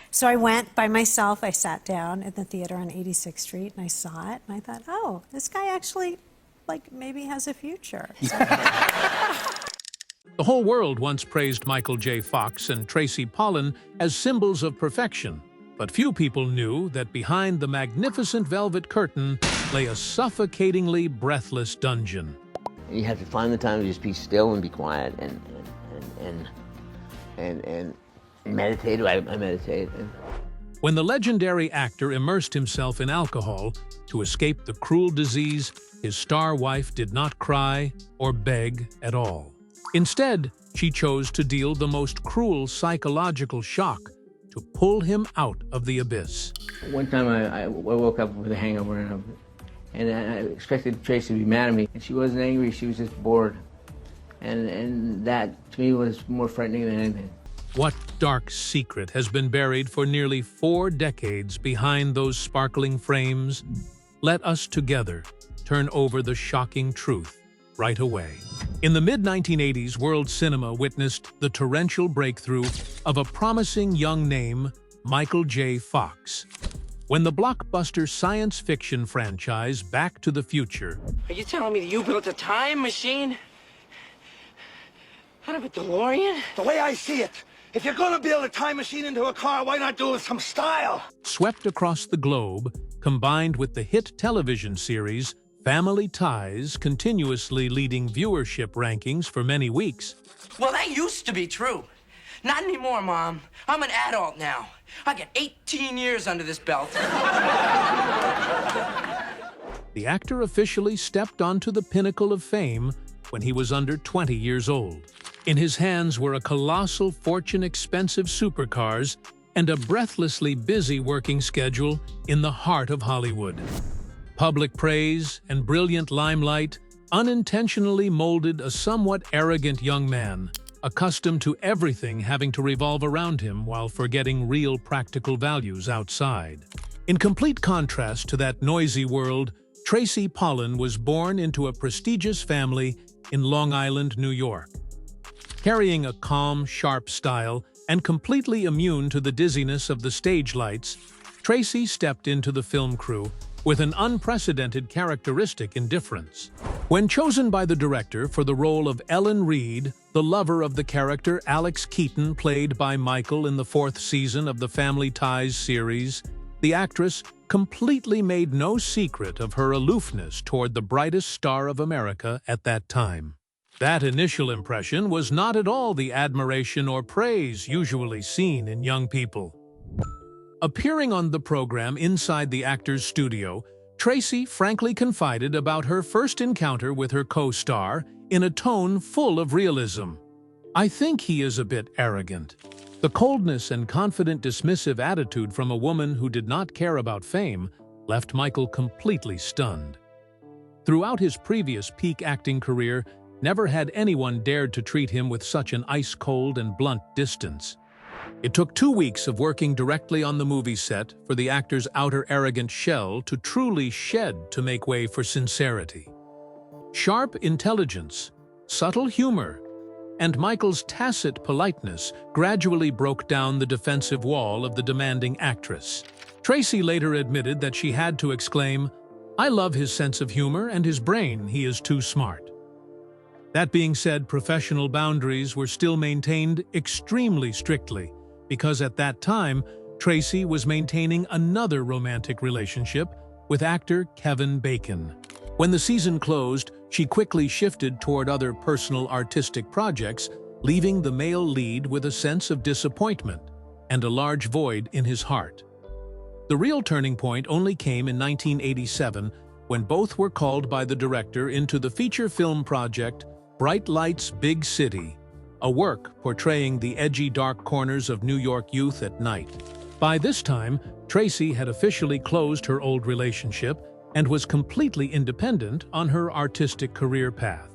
So I went by myself. I sat down at the theater on 86th Street and I saw it and I thought, oh, this guy actually, like, maybe has a future. So The whole world once praised Michael J. Fox and Tracy Pollan as symbols of perfection, but few people knew that behind the magnificent velvet curtain lay a suffocatingly breathless dungeon. You have to find the time to just be still and be quiet and meditate. I meditate. When the legendary actor immersed himself in alcohol to escape the cruel disease, his star wife did not cry or beg at all. Instead, she chose to deal the most cruel psychological shock to pull him out of the abyss. One time I woke up with a hangover and I expected Tracy to be mad at me. And she wasn't angry, she was just bored. And that, to me, was more frightening than anything. What dark secret has been buried for nearly 4 decades behind those sparkling frames? Let us together turn over the shocking truth right away. In the mid-1980s, world cinema witnessed the torrential breakthrough of a promising young name, Michael J. Fox. When the blockbuster science fiction franchise Back to the Future... Are you telling me that you built a time machine? Out of a DeLorean? The way I see it, if you're gonna build a time machine into a car, why not do it with some style? Swept across the globe, combined with the hit television series Family Ties, continuously leading viewership rankings for many weeks. Well, that used to be true. Not anymore, Mom. I'm an adult now. I got 18 years under this belt. The actor officially stepped onto the pinnacle of fame when he was under 20 years old. In his hands were a colossal fortune, expensive supercars, and a breathlessly busy working schedule in the heart of Hollywood. Public praise and brilliant limelight unintentionally molded a somewhat arrogant young man, accustomed to everything having to revolve around him while forgetting real practical values outside. In complete contrast to that noisy world, Tracy Pollan was born into a prestigious family in Long Island, New York. Carrying a calm, sharp style and completely immune to the dizziness of the stage lights, Tracy stepped into the film crew with an unprecedented characteristic indifference. When chosen by the director for the role of Ellen Reed, the lover of the character Alex Keaton played by Michael in the 4th season of the Family Ties series, the actress completely made no secret of her aloofness toward the brightest star of America at that time. That initial impression was not at all the admiration or praise usually seen in young people. Appearing on the program inside the actor's studio, Tracy frankly confided about her first encounter with her co-star in a tone full of realism. "I think he is a bit arrogant." The coldness and confident dismissive attitude from a woman who did not care about fame left Michael completely stunned. Throughout his previous peak acting career, never had anyone dared to treat him with such an ice-cold and blunt distance. It took 2 weeks of working directly on the movie set for the actor's outer arrogant shell to truly shed to make way for sincerity. Sharp intelligence, subtle humor, and Michael's tacit politeness gradually broke down the defensive wall of the demanding actress. Tracy later admitted that she had to exclaim, "I love his sense of humor and his brain, he is too smart." That being said, professional boundaries were still maintained extremely strictly, because at that time, Tracy was maintaining another romantic relationship with actor Kevin Bacon. When the season closed, she quickly shifted toward other personal artistic projects, leaving the male lead with a sense of disappointment and a large void in his heart. The real turning point only came in 1987, when both were called by the director into the feature film project Bright Lights, Big City, a work portraying the edgy dark corners of New York youth at night. By this time, Tracy had officially closed her old relationship and was completely independent on her artistic career path.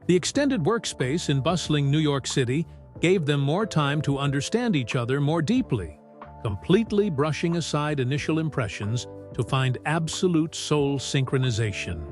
The extended workspace in bustling New York City gave them more time to understand each other more deeply, completely brushing aside initial impressions to find absolute soul synchronization.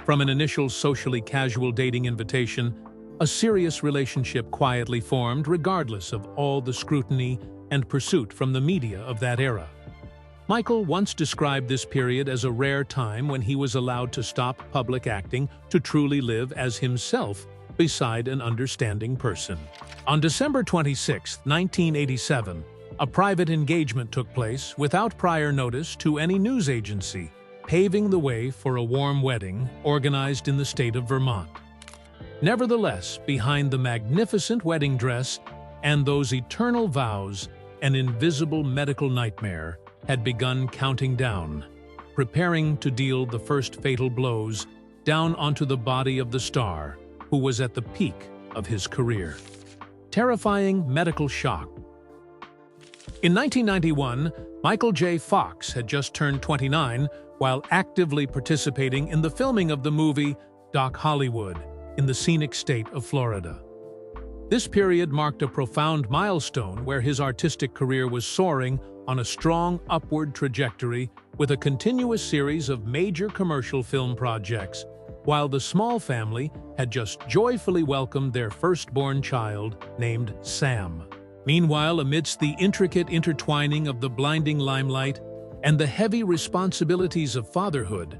From an initial socially casual dating invitation, a serious relationship quietly formed regardless of all the scrutiny, and pursuit from the media of that era. Michael once described this period as a rare time when he was allowed to stop public acting to truly live as himself beside an understanding person. On December 26, 1987, a private engagement took place without prior notice to any news agency, paving the way for a warm wedding organized in the state of Vermont. Nevertheless, behind the magnificent wedding dress and those eternal vows, an invisible medical nightmare had begun counting down, preparing to deal the first fatal blows down onto the body of the star who was at the peak of his career. Terrifying medical shock. In 1991, Michael J. Fox had just turned 29 while actively participating in the filming of the movie Doc Hollywood in the scenic state of Florida. This period marked a profound milestone where his artistic career was soaring on a strong upward trajectory with a continuous series of major commercial film projects, while the small family had just joyfully welcomed their firstborn child named Sam. Meanwhile, amidst the intricate intertwining of the blinding limelight and the heavy responsibilities of fatherhood,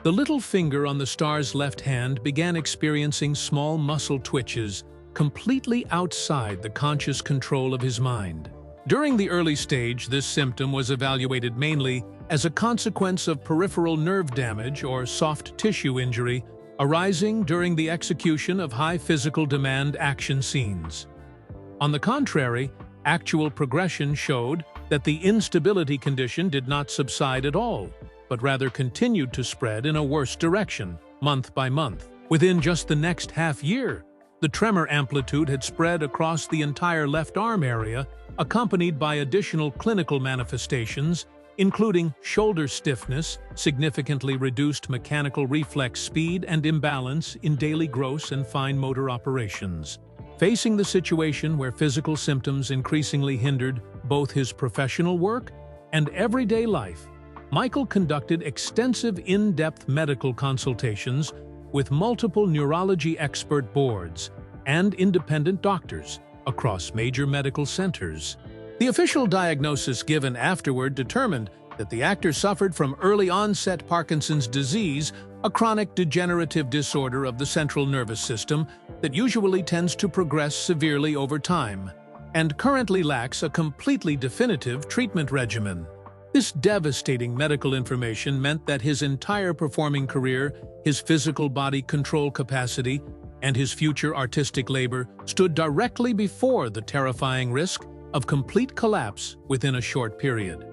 the little finger on the star's left hand began experiencing small muscle twitches completely outside the conscious control of his mind. During the early stage, this symptom was evaluated mainly as a consequence of peripheral nerve damage or soft tissue injury arising during the execution of high physical demand action scenes. On the contrary, actual progression showed that the instability condition did not subside at all, but rather continued to spread in a worse direction, month by month. Within just the next half year, the tremor amplitude had spread across the entire left arm area, accompanied by additional clinical manifestations, including shoulder stiffness, significantly reduced mechanical reflex speed, and imbalance in daily gross and fine motor operations. Facing the situation where physical symptoms increasingly hindered both his professional work and everyday life, Michael conducted extensive in-depth medical consultations with multiple neurology expert boards and independent doctors across major medical centers. The official diagnosis given afterward determined that the actor suffered from early-onset Parkinson's disease, a chronic degenerative disorder of the central nervous system that usually tends to progress severely over time, and currently lacks a completely definitive treatment regimen. This devastating medical information meant that his entire performing career, his physical body control capacity, and his future artistic labor stood directly before the terrifying risk of complete collapse within a short period.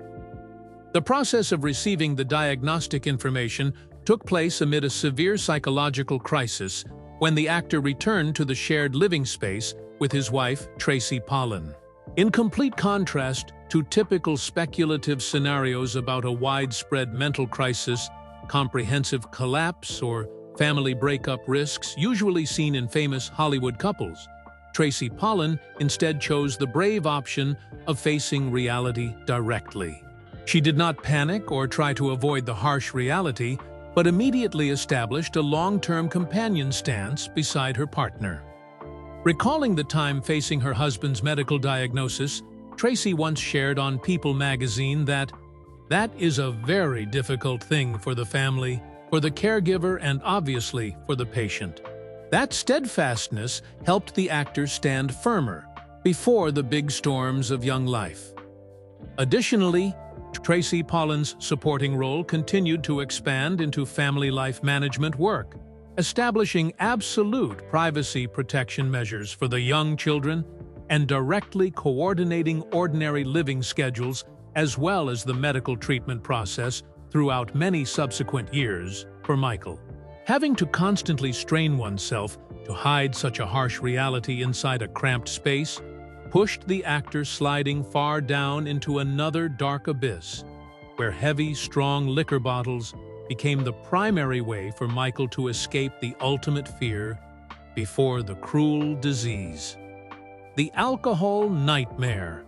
The process of receiving the diagnostic information took place amid a severe psychological crisis when the actor returned to the shared living space with his wife, Tracy Pollan. In complete contrast to typical speculative scenarios about a widespread mental crisis, comprehensive collapse, or family breakup risks usually seen in famous Hollywood couples, Tracy Pollan instead chose the brave option of facing reality directly. She did not panic or try to avoid the harsh reality, but immediately established a long-term companion stance beside her partner. Recalling the time facing her husband's medical diagnosis, Tracy once shared on People magazine that is a very difficult thing for the family, for the caregiver, and obviously for the patient. That steadfastness helped the actor stand firmer before the big storms of young life. Additionally, Tracy Pollan's supporting role continued to expand into family life management work, establishing absolute privacy protection measures for the young children and directly coordinating ordinary living schedules as well as the medical treatment process throughout many subsequent years for Michael. Having to constantly strain oneself to hide such a harsh reality inside a cramped space pushed the actor sliding far down into another dark abyss, where heavy, strong liquor bottles became the primary way for Michael to escape the ultimate fear before the cruel disease. The alcohol nightmare.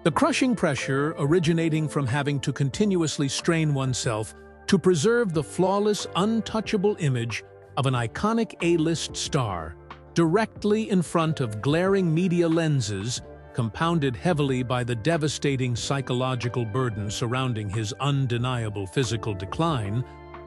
The crushing pressure originating from having to continuously strain oneself to preserve the flawless, untouchable image of an iconic A-list star directly in front of glaring media lenses compounded heavily by the devastating psychological burden surrounding his undeniable physical decline,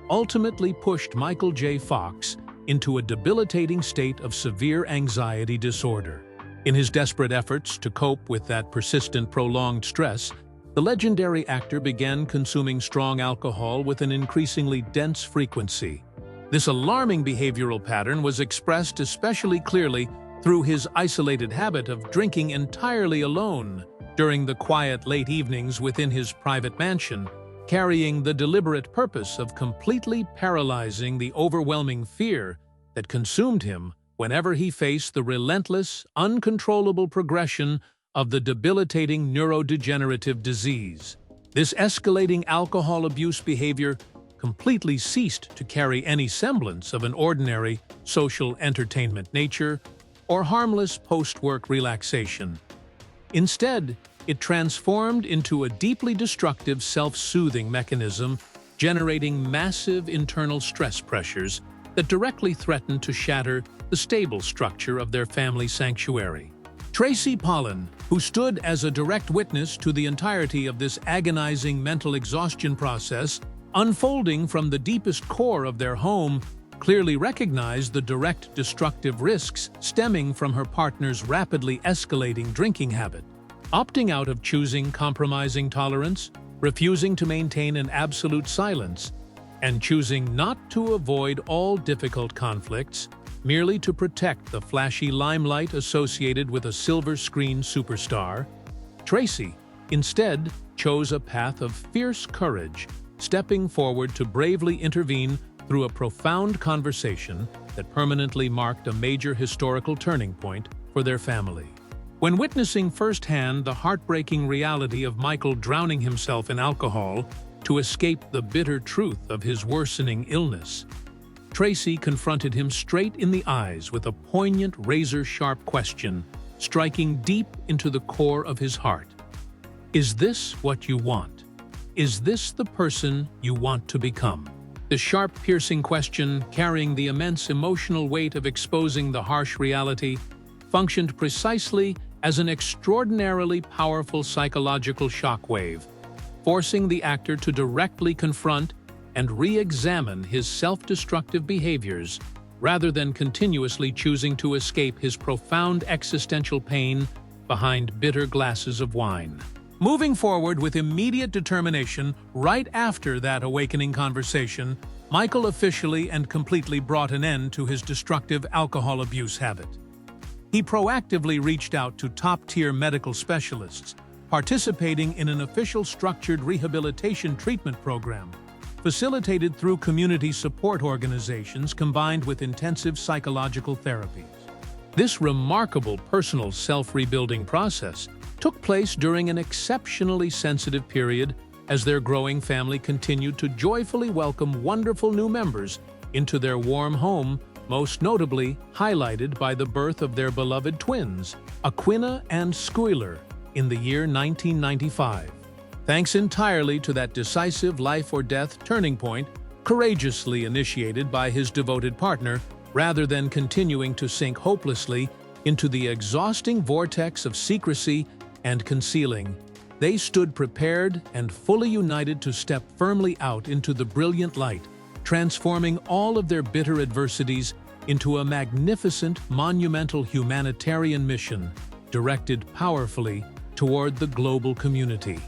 ultimately pushed Michael J. Fox into a debilitating state of severe anxiety disorder. In his desperate efforts to cope with that persistent, prolonged stress, the legendary actor began consuming strong alcohol with an increasingly dense frequency. This alarming behavioral pattern was expressed especially clearly through his isolated habit of drinking entirely alone during the quiet late evenings within his private mansion, carrying the deliberate purpose of completely paralyzing the overwhelming fear that consumed him whenever he faced the relentless, uncontrollable progression of the debilitating neurodegenerative disease. This escalating alcohol abuse behavior completely ceased to carry any semblance of an ordinary social entertainment nature or harmless post-work relaxation. Instead, it transformed into a deeply destructive self-soothing mechanism, generating massive internal stress pressures that directly threatened to shatter the stable structure of their family sanctuary. Tracy Pollan, who stood as a direct witness to the entirety of this agonizing mental exhaustion process unfolding from the deepest core of their home, clearly recognized the direct destructive risks stemming from her partner's rapidly escalating drinking habit. Opting out of choosing compromising tolerance, refusing to maintain an absolute silence, and choosing not to avoid all difficult conflicts, merely to protect the flashy limelight associated with a silver screen superstar, Tracy instead chose a path of fierce courage, stepping forward to bravely intervene through a profound conversation that permanently marked a major historical turning point for their family. When witnessing firsthand the heartbreaking reality of Michael drowning himself in alcohol to escape the bitter truth of his worsening illness, Tracy confronted him straight in the eyes with a poignant, razor-sharp question, striking deep into the core of his heart. Is this what you want? Is this the person you want to become? The sharp, piercing question, carrying the immense emotional weight of exposing the harsh reality, functioned precisely as an extraordinarily powerful psychological shockwave, forcing the actor to directly confront and re-examine his self-destructive behaviors rather than continuously choosing to escape his profound existential pain behind bitter glasses of wine. Moving forward with immediate determination, right after that awakening conversation, Michael officially and completely brought an end to his destructive alcohol abuse habit. He proactively reached out to top-tier medical specialists, participating in an official structured rehabilitation treatment program, facilitated through community support organizations combined with intensive psychological therapies. This remarkable personal self-rebuilding process took place during an exceptionally sensitive period as their growing family continued to joyfully welcome wonderful new members into their warm home, most notably highlighted by the birth of their beloved twins, Aquina and Skylar, in the year 1995. Thanks entirely to that decisive life-or-death turning point, courageously initiated by his devoted partner, rather than continuing to sink hopelessly into the exhausting vortex of secrecy and concealing, they stood prepared and fully united to step firmly out into the brilliant light, transforming all of their bitter adversities into a magnificent, monumental humanitarian mission directed powerfully toward the global community.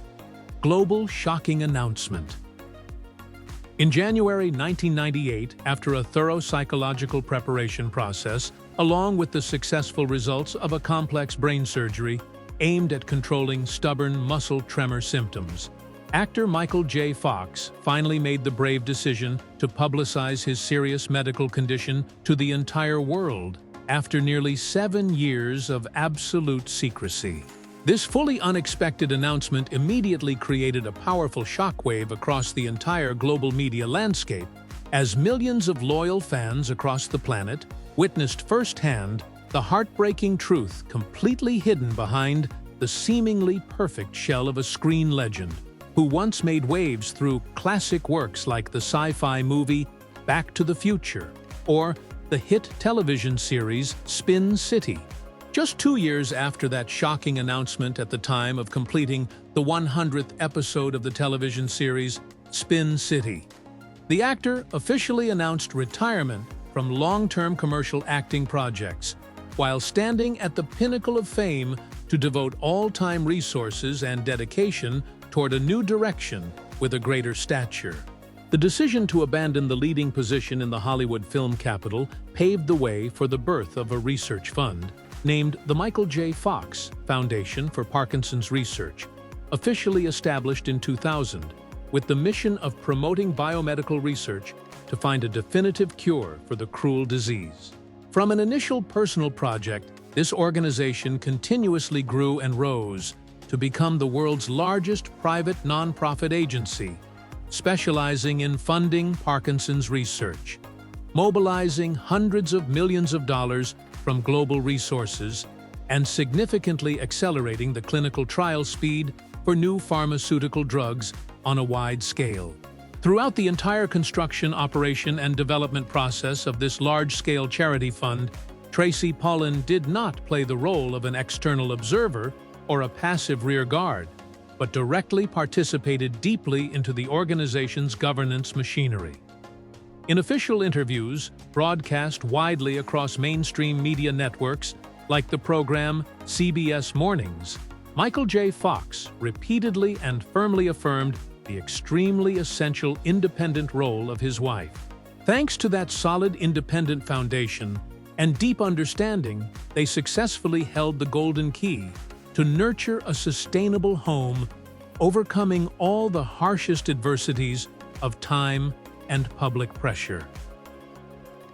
Global shocking announcement. In January 1998, after a thorough psychological preparation process, along with the successful results of a complex brain surgery aimed at controlling stubborn muscle tremor symptoms, actor Michael J. Fox finally made the brave decision to publicize his serious medical condition to the entire world after nearly 7 years of absolute secrecy. This fully unexpected announcement immediately created a powerful shockwave across the entire global media landscape, as millions of loyal fans across the planet witnessed firsthand the heartbreaking truth completely hidden behind the seemingly perfect shell of a screen legend, who once made waves through classic works like the sci-fi movie Back to the Future or the hit television series Spin City. Just 2 years after that shocking announcement at the time of completing the 100th episode of the television series Spin City, the actor officially announced retirement from long-term commercial acting projects, while standing at the pinnacle of fame to devote all-time resources and dedication toward a new direction with a greater stature. The decision to abandon the leading position in the Hollywood film capital paved the way for the birth of a research fund named the Michael J. Fox Foundation for Parkinson's Research, officially established in 2000, with the mission of promoting biomedical research to find a definitive cure for the cruel disease. From an initial personal project, this organization continuously grew and rose to become the world's largest private nonprofit agency, specializing in funding Parkinson's research, mobilizing hundreds of millions of dollars from global resources, and significantly accelerating the clinical trial speed for new pharmaceutical drugs on a wide scale. Throughout the entire construction, operation, and development process of this large-scale charity fund, Tracy Pollan did not play the role of an external observer or a passive rear guard, but directly participated deeply into the organization's governance machinery. In official interviews, broadcast widely across mainstream media networks like the program CBS Mornings, Michael J. Fox repeatedly and firmly affirmed the extremely essential independent role of his wife. Thanks to that solid independent foundation and deep understanding, they successfully held the golden key to nurture a sustainable home, overcoming all the harshest adversities of time and public pressure.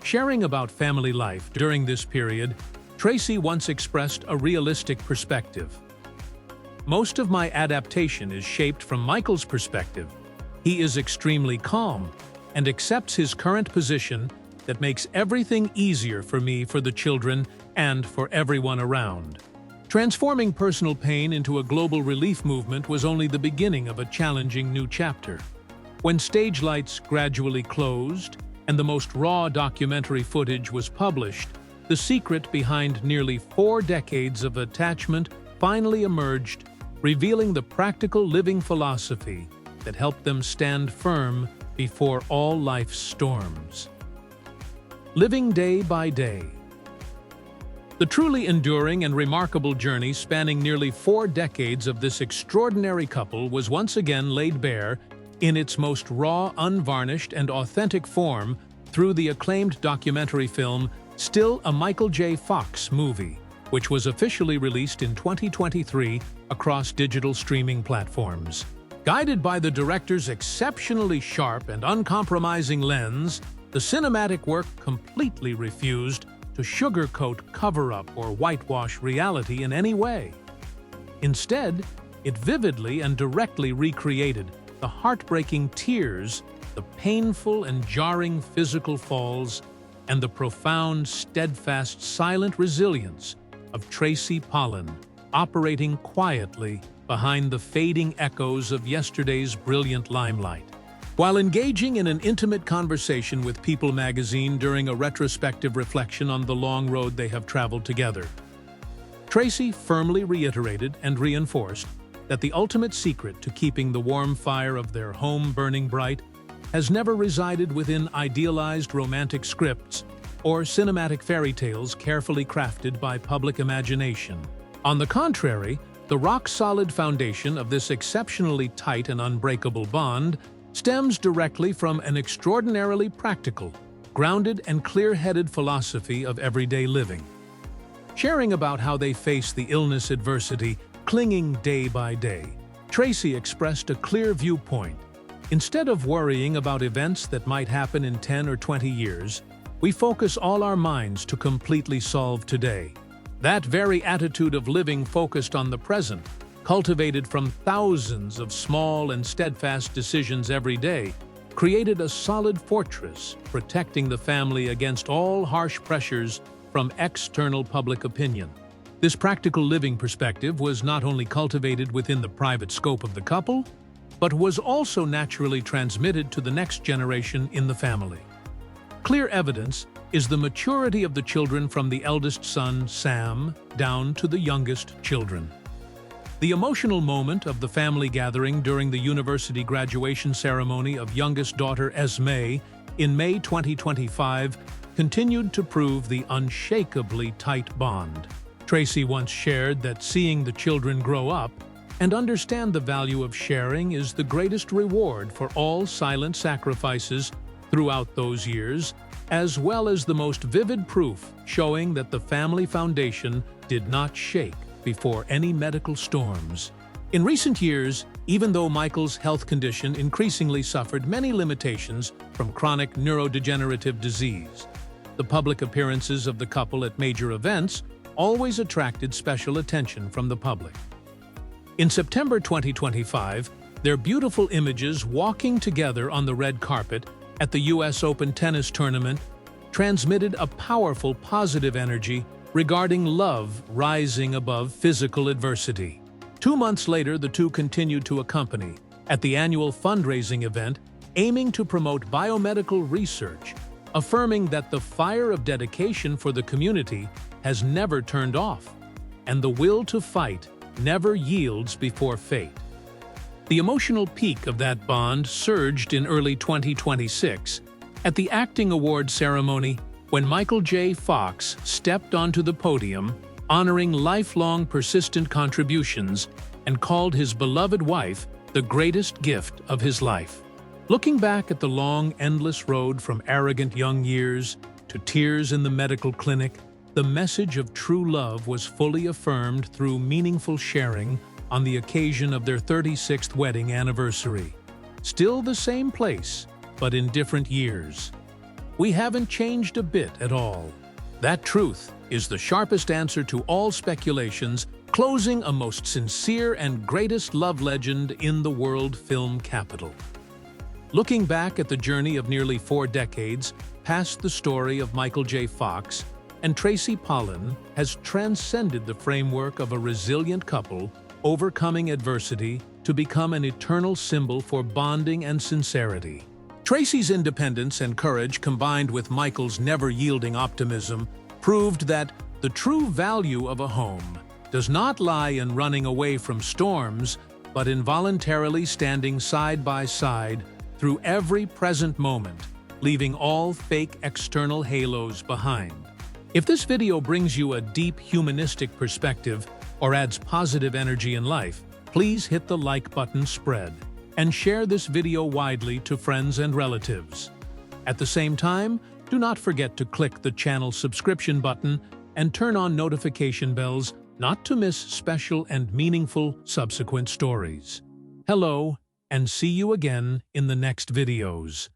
Sharing about family life during this period, Tracy once expressed a realistic perspective. Most of my adaptation is shaped from Michael's perspective. He is extremely calm and accepts his current position that makes everything easier for me, for the children, and for everyone around. Transforming personal pain into a global relief movement was only the beginning of a challenging new chapter. When stage lights gradually closed and the most raw documentary footage was published, the secret behind nearly 4 decades of attachment finally emerged, revealing the practical living philosophy that helped them stand firm before all life's storms. Living day by day. The truly enduring and remarkable journey spanning nearly 4 decades of this extraordinary couple was once again laid bare in its most raw, unvarnished, and authentic form through the acclaimed documentary film Still a Michael J. Fox Movie, which was officially released in 2023 across digital streaming platforms. Guided by the director's exceptionally sharp and uncompromising lens, the cinematic work completely refused to sugarcoat, cover up, or whitewash reality in any way. Instead, it vividly and directly recreated the heartbreaking tears, the painful and jarring physical falls, and the profound, steadfast, silent resilience of Tracy Pollan, operating quietly behind the fading echoes of yesterday's brilliant limelight. While engaging in an intimate conversation with People magazine during a retrospective reflection on the long road they have traveled together, Tracy firmly reiterated and reinforced that the ultimate secret to keeping the warm fire of their home burning bright has never resided within idealized romantic scripts or cinematic fairy tales carefully crafted by public imagination. On the contrary, the rock-solid foundation of this exceptionally tight and unbreakable bond stems directly from an extraordinarily practical, grounded, and clear-headed philosophy of everyday living. Sharing about how they face the illness adversity, clinging day by day, Tracy expressed a clear viewpoint. Instead of worrying about events that might happen in 10 or 20 years, we focus all our minds to completely solve today. That very attitude of living focused on the present, cultivated from thousands of small and steadfast decisions every day, created a solid fortress, protecting the family against all harsh pressures from external public opinion. This practical living perspective was not only cultivated within the private scope of the couple, but was also naturally transmitted to the next generation in the family. Clear evidence is the maturity of the children from the eldest son, Sam, down to the youngest children. The emotional moment of the family gathering during the university graduation ceremony of youngest daughter Esme in May 2025 continued to prove the unshakably tight bond. Tracy once shared that seeing the children grow up and understand the value of sharing is the greatest reward for all silent sacrifices throughout those years, as well as the most vivid proof showing that the family foundation did not shake before any medical storms. In recent years, even though Michael's health condition increasingly suffered many limitations from chronic neurodegenerative disease, the public appearances of the couple at major events always attracted special attention from the public. In September 2025, their beautiful images walking together on the red carpet at the US Open tennis tournament transmitted a powerful positive energy regarding love rising above physical adversity. 2 months later, the two continued to accompany at the annual fundraising event aiming to promote biomedical research, affirming that the fire of dedication for the community has never turned off, and the will to fight never yields before fate. The emotional peak of that bond surged in early 2026 at the acting award ceremony when Michael J. Fox stepped onto the podium honoring lifelong persistent contributions and called his beloved wife the greatest gift of his life. Looking back at the long, endless road from arrogant young years to tears in the medical clinic, the message of true love was fully affirmed through meaningful sharing on the occasion of their 36th wedding anniversary. Still the same place, but in different years. We haven't changed a bit at all. That truth is the sharpest answer to all speculations, closing a most sincere and greatest love legend in the world film capital. Looking back at the journey of nearly 4 decades past the story of Michael J. Fox and Tracy Pollan has transcended the framework of a resilient couple overcoming adversity to become an eternal symbol for bonding and sincerity. Tracy's independence and courage combined with Michael's never-yielding optimism proved that the true value of a home does not lie in running away from storms, but in voluntarily standing side by side through every present moment, leaving all fake external halos behind. If this video brings you a deep humanistic perspective or adds positive energy in life, please hit the like button spread and share this video widely to friends and relatives. At the same time, do not forget to click the channel subscription button and turn on notification bells not to miss special and meaningful subsequent stories. Hello, and see you again in the next videos.